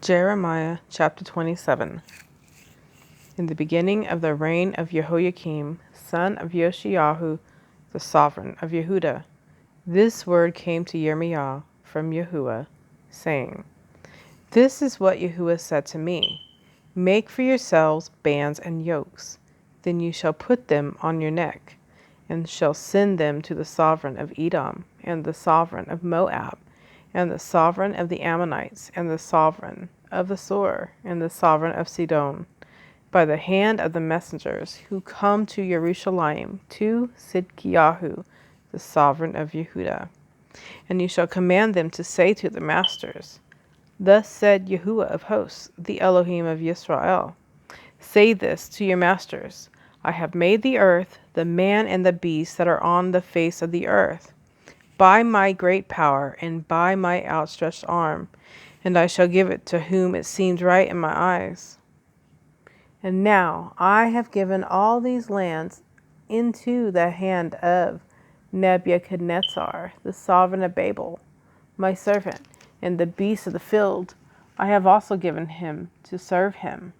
Jeremiah chapter 27. In the beginning of the reign of Jehoiakim, son of Yoshiyahu, the sovereign of Yehuda, this word came to Jeremiah from Yahuwah, saying, This is what Yahuwah said to me. Make for yourselves bands and yokes. Then you shall put them on your neck, and shall send them to the sovereign of Edom, and the sovereign of Moab, and the sovereign of the Ammonites, and the sovereign of the Sor, and the sovereign of Sidon, by the hand of the messengers who come to Jerusalem, to Sidkiyahu, the sovereign of Yehuda. And you shall command them to say to the masters, Thus said Yahuwah of hosts, the Elohim of Yisrael, Say this to your masters, I have made the earth, the man and the beast that are on the face of the earth, by my great power and by my outstretched arm, and I shall give it to whom it seems right in my eyes. And now I have given all these lands into the hand of Nebuchadnezzar, the sovereign of Babel, my servant, and the beasts of the field I have also given him to serve him.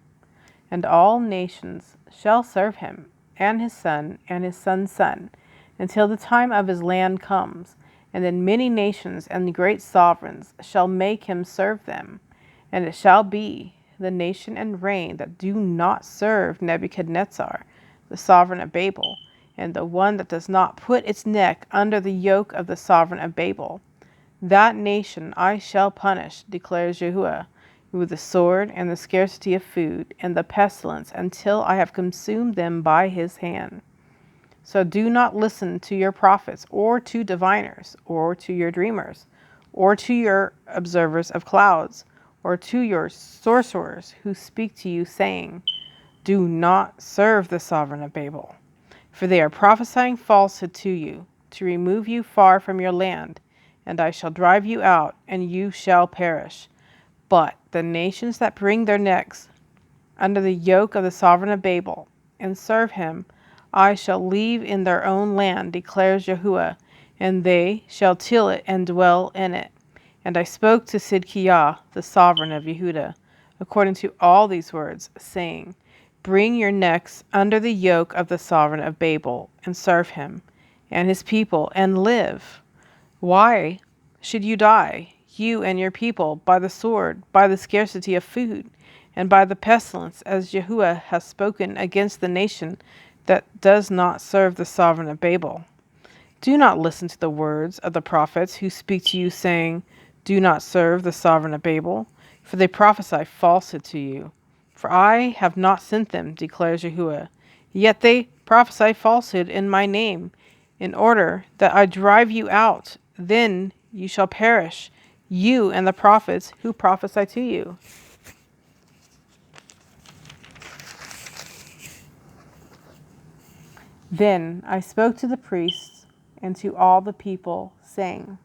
And all nations shall serve him, and his son's son, until the time of his land comes. And then many nations and great sovereigns shall make him serve them. And it shall be, the nation and reign that do not serve Nebuchadnezzar, the sovereign of Babel, and the one that does not put its neck under the yoke of the sovereign of Babel, that nation I shall punish, declares Yahuwah, with the sword and the scarcity of food and the pestilence, until I have consumed them by his hand. So do not listen to your prophets, or to diviners, or to your dreamers, or to your observers of clouds, or to your sorcerers who speak to you, saying, Do not serve the sovereign of Babel. For they are prophesying falsehood to you, to remove you far from your land, and I shall drive you out, and you shall perish. But the nations that bring their necks under the yoke of the sovereign of Babel, and serve him, I shall leave in their own land, declares Yahuwah, and they shall till it and dwell in it. And I spoke to Sidkiah, the sovereign of Yehuda, according to all these words, saying, Bring your necks under the yoke of the sovereign of Babel, and serve him, and his people, and live. Why should you die, you and your people, by the sword, by the scarcity of food, and by the pestilence, as Yahuwah has spoken against the nation that does not serve the sovereign of Babel? Do not listen to the words of the prophets who speak to you, saying, Do not serve the sovereign of Babel, for they prophesy falsehood to you. For I have not sent them, declares Yahuwah. Yet they prophesy falsehood in my name, in order that I drive you out. Then you shall perish, you and the prophets who prophesy to you. Then I spoke to the priests and to all the people, saying,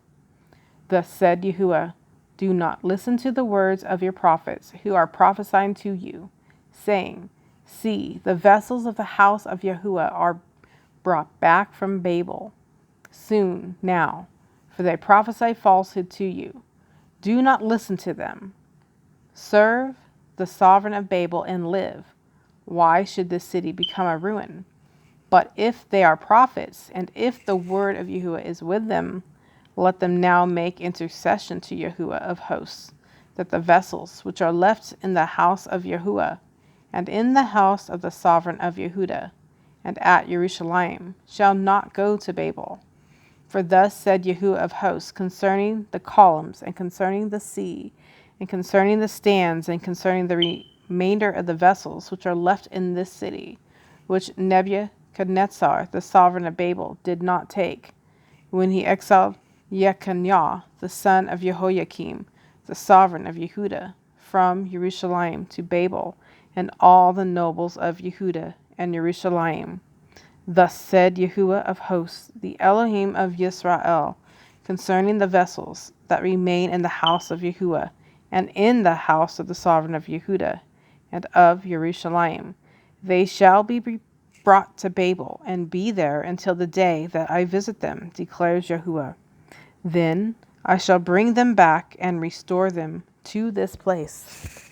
Thus said Yahuwah, Do not listen to the words of your prophets who are prophesying to you, saying, See, the vessels of the house of Yahuwah are brought back from Babel. Soon now, for they prophesy falsehood to you. Do not listen to them. Serve the sovereign of Babel and live. Why should this city become a ruin? But if they are prophets, and if the word of Yahuwah is with them, let them now make intercession to Yahuwah of hosts, that the vessels which are left in the house of Yahuwah, and in the house of the sovereign of Yehuda, and at Jerusalem, shall not go to Babel. For thus said Yahuwah of hosts concerning the columns, and concerning the sea, and concerning the stands, and concerning the remainder of the vessels which are left in this city, which Nebuchadnezzar, the sovereign of Babel, did not take, when he exiled Jeconiah, the son of Jehoiakim, the sovereign of Yehuda, from Jerusalem to Babel, and all the nobles of Yehuda and Jerusalem. Thus said Yahuwah of hosts, the Elohim of Yisrael, concerning the vessels that remain in the house of Yahuwah, and in the house of the sovereign of Yehuda, and of Jerusalem. They shall be brought to Babel, and be there until the day that I visit them, declares Yahuwah. Then I shall bring them back and restore them to this place.